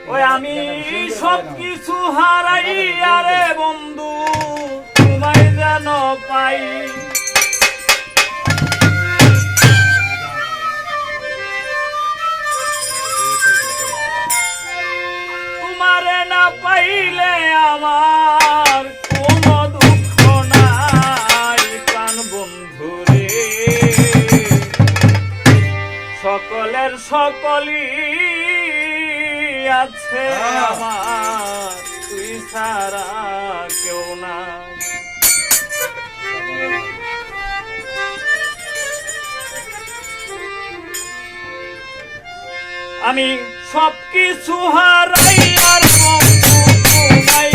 ওই আমি সবকিছু হারাই আরে বন্ধু তোমায় যেন পাই তোমারে না পাইলে আমার কোনো দুঃখ নাই প্রাণ বন্ধু রে সকলের সকলই আছে আমার তুই ছাড়া কেউ না আমি সবকিছু হারাই আর বন্ধু তোমায়